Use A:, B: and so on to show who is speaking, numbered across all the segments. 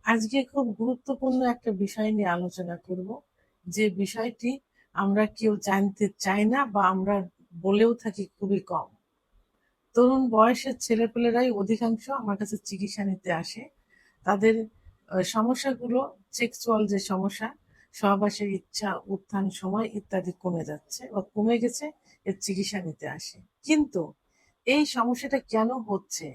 A: আজকে খুব গুরুত্বপূর্ণ একটা বিষয় নিয়ে আলোচনা করব, যে বিষয়টি আমরা কেউ জানতে চাই না বা আমরা বলেও থাকি খুবই কম। তরুণ বয়সের ছেলেপেলেরাই অধিকাংশ আমার কাছে চিকিৎসা নিতে আসে। তাদের সমস্যাগুলো সেক্সুয়াল যে সমস্যা, সহবাসের ইচ্ছা, উত্থান সময় ইত্যাদি কমে যাচ্ছে বা কমে গেছে, এর চিকিৎসা নিতে আসে। কিন্তু এই সমস্যাটা কেন হচ্ছে,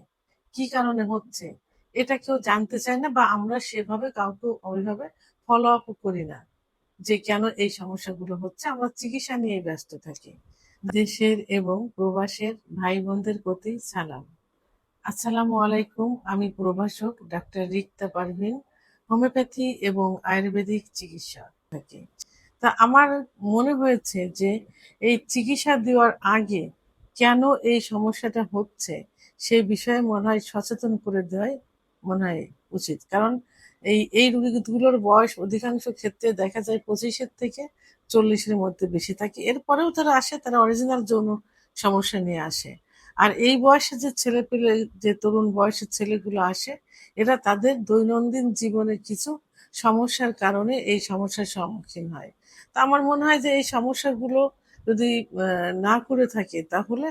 A: কি কারণে হচ্ছে, এটা কেউ জানতে চায় না বা আমরা সেভাবে কাউকে ওইভাবে ফলো আপ করি না, যে কেন এই সমস্যাগুলো হচ্ছে। আমরা চিকিৎসা নিয়ে ব্যস্ত থাকি। দেশের এবং প্রবাসের ভাই বোনদের প্রতি সালাম। আসসালামু আলাইকুম। আমি প্রভাষক ডাক্তার রিক্তা পারভিন, হোমিওপ্যাথি এবং আয়ুর্বেদিক চিকিৎসা থাকি। তা আমার মনে হয়েছে যে এই চিকিৎসা দেওয়ার আগে কেন এই সমস্যাটা হচ্ছে সেই বিষয়ে মনে হয় সচেতন করে দেওয়াই মনে হয় উচিত। কারণ এই রোগীগুলোর বয়স অধিকাংশ ক্ষেত্রে দেখা যায় 25-এর থেকে 40-এর মধ্যে বেশি থাকে। এরপরেও তারা আসে, তারা অরিজিনাল যৌন সমস্যা নিয়ে আসে। আর এই বয়সে যে ছেলেপেলে, যে তরুণ বয়সের ছেলেগুলো আসে, এরা তাদের দৈনন্দিন জীবনের কিছু সমস্যার কারণে এই সমস্যার সম্মুখীন হয়। তা আমার মনে হয় যে এই সমস্যাগুলো যদি না করে থাকে, তাহলে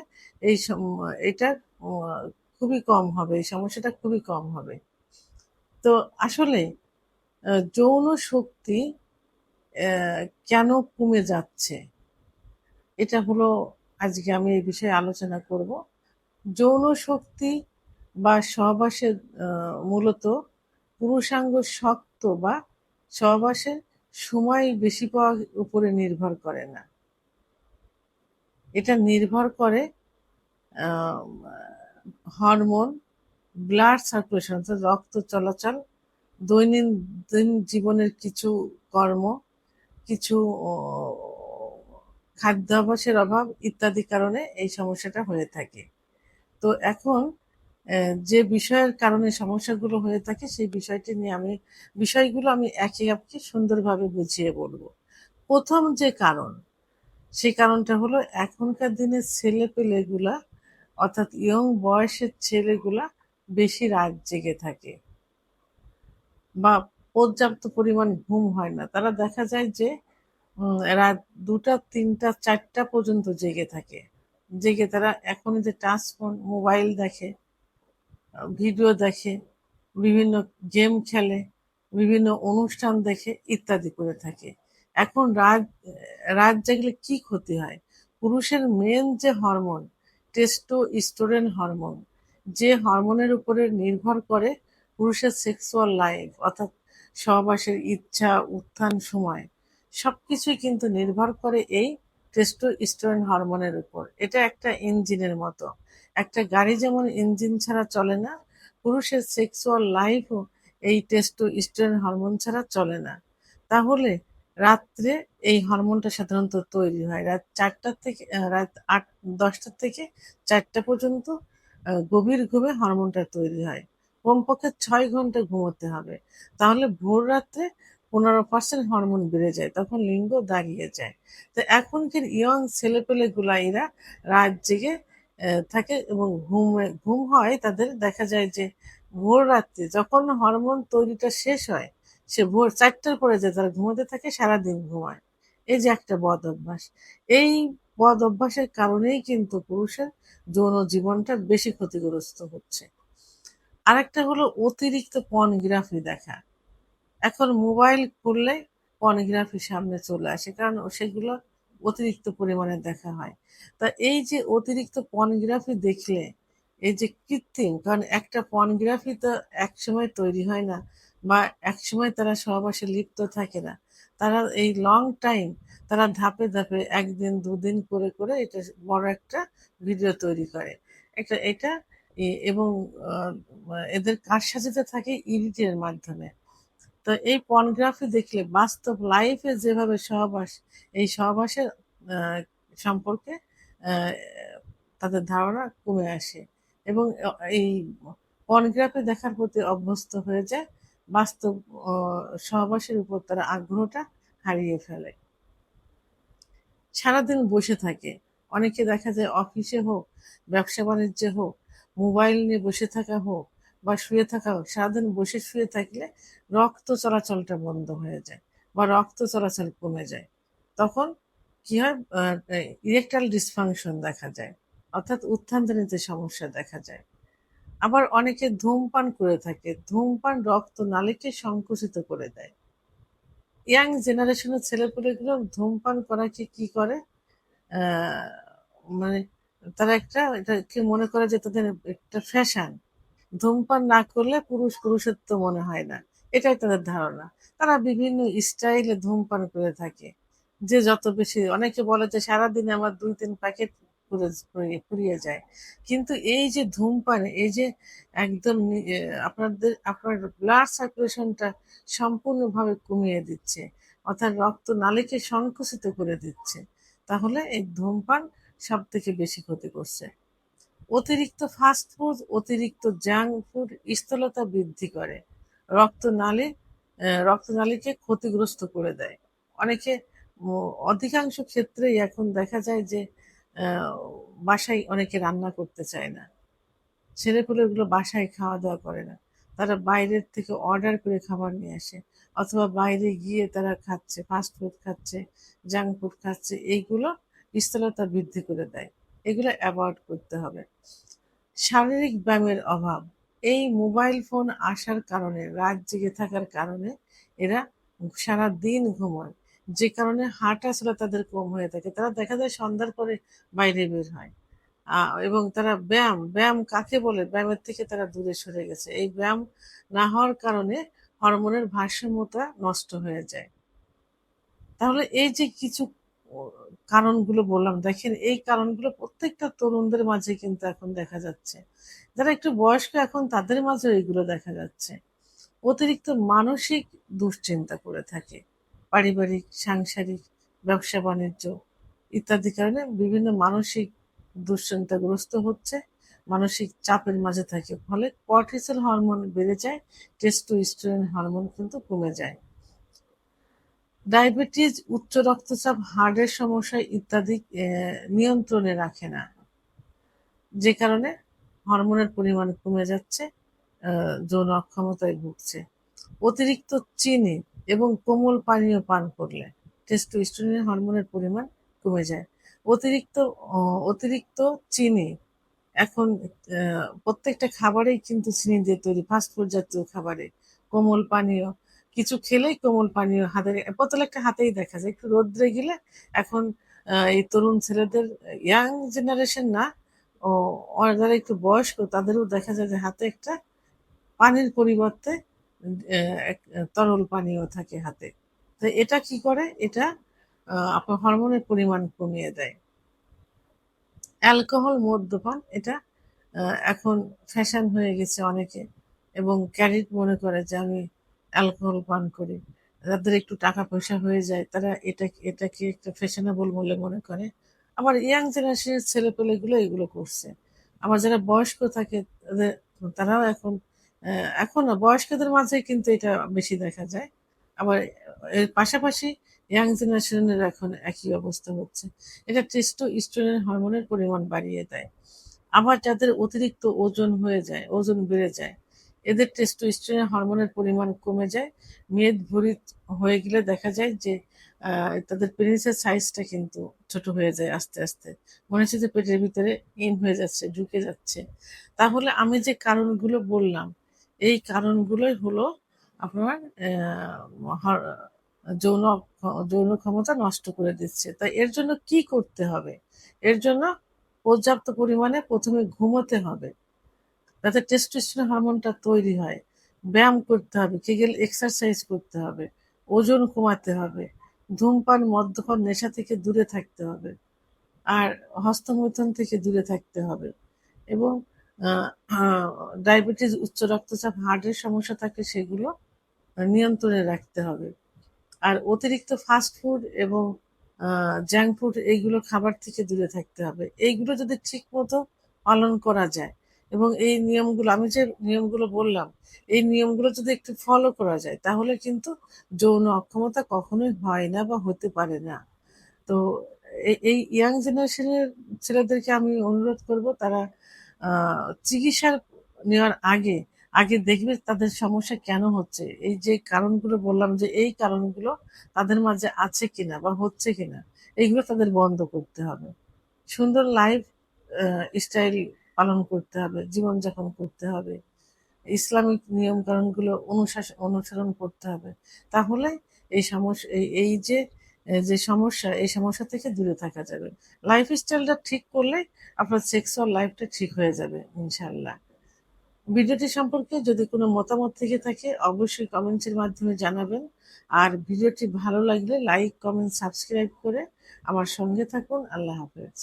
A: এটা খুবই কম হবে, এই সমস্যাটা খুবই কম হবে। তো আসলে যৌন শক্তি কেন কমে যাচ্ছে, এটা হলো আজকে আমি এই বিষয়ে আলোচনা করব। যৌন শক্তি বা সহবাসের মূলত পুরুষাঙ্গ শক্ত বা সহবাসের সময় বেশি পাওয়ার উপরে নির্ভর করে না। এটা নির্ভর করে হরমোন, ব্লাড সার্কুলেশন অর্থাৎ রক্ত চলাচল, দৈনন্দিন জীবনের কিছু কর্ম, কিছু খাদ্যাভ্যাসের অভাব ইত্যাদি কারণে এই সমস্যাটা হয়ে থাকে। তো এখন যে বিষয়ের কারণে সমস্যাগুলো হয়ে থাকে সেই বিষয়গুলো আমি একে একে সুন্দরভাবে বুঝিয়ে বলবো। প্রথম যে কারণ, সেই কারণটা হলো এখনকার দিনের ছেলেপেলেগুলা, অর্থাৎ ইয়ং বয়সের ছেলেগুলা বেশি রাত জেগে থাকে বা পর্যাপ্ত পরিমাণ ঘুম হয় না। তারা দেখা যায় যে রাত 2টা, 3টা, 4টা পর্যন্ত জেগে থাকে। জেগে তারা এখন যে টাচ ফোন, মোবাইল দেখে, ভিডিও দেখে, বিভিন্ন গেম খেলে, বিভিন্ন অনুষ্ঠান দেখে ইত্যাদি করে থাকে। এখন রাত রাত জাগলে কি ক্ষতি হয়? পুরুষের মেন যে হরমোন, টেস্টোস্টেরন হরমোন, যে হরমোনের উপরে নির্ভর করে পুরুষের সেক্সুয়াল লাইফ, অর্থাৎ সহবাসের ইচ্ছা, উত্থান সময়, সবকিছুই কিন্তু নির্ভর করে এই টেস্টোস্টেরন হরমোনের উপর। এটা একটা ইঞ্জিনের মতো। একটা গাড়ি যেমন ইঞ্জিন ছাড়া চলে না, পুরুষের সেক্সুয়াল লাইফও এই টেস্টোস্টেরন হরমোন ছাড়া চলে না। তাহলে রাত্রে এই হরমোনটা সাধারণত তৈরি হয় রাত 4টা থেকে রাত 8-10টা থেকে 4টা পর্যন্ত। গভীর ঘুমে হরমোনটা তৈরি হয়। কমপক্ষে 6 ঘন্টা ঘুমোতে হবে। তাহলে ভোর রাত্রে 15% হরমোন বেড়ে যায়, তখন লিঙ্গ দাঁড়িয়ে যায়। তো এখনকার ইয়ং ছেলেপেলেগুলা এরা রাত জেগে থাকে এবং ঘুম হয় তাদের। দেখা যায় যে ভোর রাত্রে যখন হরমোন তৈরিটা শেষ হয়, সে ভোর 4টার পরে যে তারা ঘুমোতে থাকে, সারাদিন ঘুমায়। এই যে একটা বদ অভ্যাস, এই বদ অভ্যাসের কারণেই কিন্তু পুরুষের যৌন জীবনটা বেশি ক্ষতিগ্রস্ত হচ্ছে। আরেকটা হলো অতিরিক্ত পর্নোগ্রাফি দেখা। এখন মোবাইল খুললে পর্নোগ্রাফি সামনে চলে আসে, কারণ সেগুলো অতিরিক্ত পরিমাণে দেখা হয়। তা এই যে অতিরিক্ত পর্নোগ্রাফি দেখলে, এই যে কৃত্রিম, কারণ একটা পর্নোগ্রাফি তো একসময় তৈরি হয় না বা একসময় তারা সহবাসে লিপ্ত থাকে না। তারা এই লং টাইম, তারা ধাপে ধাপে 1 দিন 2 দিন করে করে এটা বড় একটা ভিডিও তৈরি করে। এটা এবং আহ, এদের কারসাজিতে থাকে এডিটের মাধ্যমে। তো এই পর্নোগ্রাফি দেখলে বাস্তব লাইফে যেভাবে সহবাস, এই সহবাসের আহ, সম্পর্কে আহ, তাদের ধারণা কমে আসে এবং এই পর্নোগ্রাফি দেখার প্রতি অভ্যস্ত হয়ে যায়। বাস্তব সহবাসের উপর তারা আগ্রহটা হারিয়ে ফেলে। সারাদিন বসে থাকে। অনেকে দেখা যায় অফিসে হোক, ব্যবসা বাণিজ্যে হোক, মোবাইল নিয়ে বসে থাকা হোক, বা শুয়ে থাকা, সারাদিন বসে শুয়ে থাকলে রক্ত চলাচলটা বন্ধ হয়ে যায় বা রক্ত চলাচল কমে যায়। তখন কি হয়, ইরেকটাইল ডিসফাংশন দেখা যায়, অর্থাৎ উত্থানজনিত সমস্যা দেখা যায়। আবার অনেকে ধূমপান করে থাকে, ধূমপান রক্তনালীকে সংকুচিত করে দেয়। ইয়াং জেনারেশনের ছেলেপুলেগুলো ধূমপান করাকে কি করে, আহ, মানে তারা এটাকে মনে করে যে তাদের একটা ফ্যাশন, ধূমপান না করলে পুরুষত্ব মনে হয় না, এটাই তাদের ধারণা। তারা বিভিন্ন স্টাইলে ধূমপান করে থাকে। যে যত বেশি, অনেকে বলে যে সারাদিনে আমার 2-3 প্যাকেট ফুরিয়ে যায়। কিন্তু এই যে ধূমপান, এই যে একদম আপনার ব্লাড সার্কুলেশনটা সম্পূর্ণভাবে কমিয়ে দিচ্ছে, অর্থাৎ রক্ত নালীকে সংকুচিত করে দিচ্ছে। তাহলে এই ধূমপান সব থেকে বেশি ক্ষতি করছে। অতিরিক্ত ফাস্ট ফুড, অতিরিক্ত জাঙ্ক ফুড স্থূলতা বৃদ্ধি করে, রক্তনালী রক্তনালীকে ক্ষতিগ্রস্ত করে দেয়। অনেকে অধিকাংশ ক্ষেত্রেই এখন দেখা যায় যে আহ, বাসায় অনেকে রান্না করতে চায় না, ছেলেপুলেগুলো বাসায় খাওয়া দাওয়া করে না, তারা বাইরের থেকে অর্ডার করে খাবার নিয়ে আসে, অথবা বাইরে গিয়ে তারা খাচ্ছে, ফাস্ট ফুড খাচ্ছে, জাঙ্ক ফুড খাচ্ছে। এইগুলো স্থূলতা বৃদ্ধি করে দেয়, এগুলো অ্যাভয়েড করতে হবে। শারীরিক ব্যায়ামের অভাব, এই মোবাইল ফোন আসার কারণে, রাত জেগে থাকার কারণে এরা সারা দিন ঘুমায়, যে কারণে হাঁটা চলা তাদের কম হয়ে থাকে। তারা দেখা যায় সন্ধ্যার পরে বাইরে বের হয়, এবং তারা ব্যায়াম, ব্যায়াম কাকে বলে, ব্যায়ামের থেকে তারা দূরে সরে গেছে। এই ব্যায়াম না হওয়ার কারণে হরমোনের ভারসাম্যতা নষ্ট হয়ে যায়। তাহলে এই যে কিছু ও, কারণগুলো বললাম, দেখেন এই কারণগুলো প্রত্যেকটা তরুণদের মাঝে কিন্তু এখন দেখা যাচ্ছে। যারা একটু বয়স্ক এখন তাদের মাঝেও এগুলো দেখা যাচ্ছে। অতিরিক্ত মানসিক দুশ্চিন্তা করে থাকে, পারিবারিক, সাংসারিক, ব্যবসা বাণিজ্য ইত্যাদি কারণে বিভিন্ন মানসিক দুশ্চিন্তাগ্রস্ত হচ্ছে, মানসিক চাপের মাঝে থাকে, ফলে কর্টিসল হরমোন বেড়ে যায়, টেস্টোস্টেরন হরমোন কিন্তু কমে যায়। ডায়াবেটিস, উচ্চ রক্তচাপ, হার্টের সমস্যা ইত্যাদি নিয়ন্ত্রণে রাখে না, যে কারণে হরমোনের পরিমাণ কমে যাচ্ছে, যৌন অক্ষমতায় ভুগছে। অতিরিক্ত চিনি এবং কোমল পানীয় পান করলে টেস্টোস্টেরন হরমোনের পরিমাণ কমে যায়। অতিরিক্ত অতিরিক্ত চিনি এখন প্রত্যেকটা খাবারেই কিন্তু চিনি দিয়ে তৈরি, ফাস্টফুড জাতীয় খাবারে কোমল পানীয়, কিছু খেলেই কোমল পানীয় হাতে, বোতল একটা হাতেই দেখা যায়। একটু রোদ্রে গেলে এখন এই তরুণ ছেলেদের, ইয়াং জেনারেশন না, ও যারা একটু বয়স্ক তাদেরও দেখা যায় যে হাতে একটা পানির পরিবর্তে তরল পানীয় থাকে হাতে। তো এটা কি করে, এটা আপনার হরমোনের পরিমাণ কমিয়ে দেয়। অ্যালকোহল, মদ্যপান, এটা এখন ফ্যাশন হয়ে গেছে অনেকে, এবং ক্যারিট মনে করে যে আমি অ্যালকোহল পান করি। যাদের একটু টাকা পয়সা হয়ে যায় তারা এটাকে একটা ফ্যাশনেবল বলে মনে করে। আবার ইয়াং জেনারেশনের ছেলেপেলেগুলো এগুলো করছে। আবার যারা বয়স্ক থাকে তারাও এখন, এখনো বয়স্কদের মাঝে কিন্তু এটা বেশি দেখা যায়। আবার এর পাশাপাশি ইয়াং জেনারেশনের এখন একই অবস্থা হচ্ছে। এটা টেস্টোস্টেরন হরমোনের পরিমাণ বাড়িয়ে দেয়। আবার যাদের অতিরিক্ত ওজন হয়ে যায়, ওজন বেড়ে যায়, এদের টেস্টোস্টেরন হরমোনের পরিমাণ কমে যায়। মেদ ভুঁড়ি হয়ে গেলে দেখা যায় যে তাদের পেনিসের সাইজটা কিন্তু ছোট হয়ে যায় আস্তে আস্তে, মনে হচ্ছে যে পেটের ভিতরে ইন হয়ে যাচ্ছে, ঢুকে যাচ্ছে। তাহলে আমি যে কারণগুলো বললাম, এই কারণগুলোই হলো আপনার যৌন যৌন ক্ষমতা নষ্ট করে দিচ্ছে। তাই এর জন্য কি করতে হবে? এর জন্য পর্যাপ্ত পরিমাণে প্রথমে ঘুমোতে হবে, যাতে টেস্টোস্টেরন হরমোনটা তৈরি হয়। ব্যায়াম করতে হবে, কেগেল এক্সারসাইজ করতে হবে, ওজন কমাতে হবে, ধূমপান, মদ্যপান, নেশা থেকে দূরে থাকতে হবে, আর হস্তমৈথুন থেকে দূরে থাকতে হবে, এবং ডায়াবেটিস, উচ্চ রক্তচাপ, হার্টের সমস্যা থাকলে সেগুলো নিয়ন্ত্রণে রাখতে হবে। আর অতিরিক্ত ফাস্ট ফুড এবং জাঙ্ক ফুড এইগুলো খাবার থেকে দূরে থাকতে হবে। এইগুলো যদি ঠিক মতো পালন করা যায়, এবং এই নিয়মগুলো, আমি যে নিয়মগুলো বললাম, এই নিয়মগুলো যদি একটু ফলো করা যায় তাহলে কিন্তু যৌন অক্ষমতা কখনোই হয় না বা হতে পারে না। তো এই ইয়াং জেনারেশনের ছেলেদেরকে আমি অনুরোধ করব, তারা চিকিৎসা নেওয়ার আগে আগে দেখবে তাদের সমস্যা কেন হচ্ছে, এই যে কারণগুলো বললাম যে এই কারণগুলো তাদের মাঝে আছে কিনা বা হচ্ছে কিনা, এইগুলো তাদের বন্ধ করতে হবে। সুন্দর লাইফ স্টাইল পালন করতে হবে, জীবনযাপন করতে হবে, ইসলামিক নিয়ম কানুনগুলো অনুসরণ করতে হবে। তাহলে এই সমস্যা এই যে যে সমস্যা, এই সমস্যা থেকে দূরে থাকা যাবে। লাইফ স্টাইলটা ঠিক করলে আপনার সেক্সুয়াল লাইফটা ঠিক হয়ে যাবে ইনশাল্লাহ। ভিডিওটি সম্পর্কে যদি কোনো মতামত থেকে থাকে অবশ্যই কমেন্টসের মাধ্যমে জানাবেন। আর ভিডিওটি ভালো লাগলে লাইক, কমেন্ট, সাবস্ক্রাইব করে আমার সঙ্গে থাকুন। আল্লাহ হাফেজ।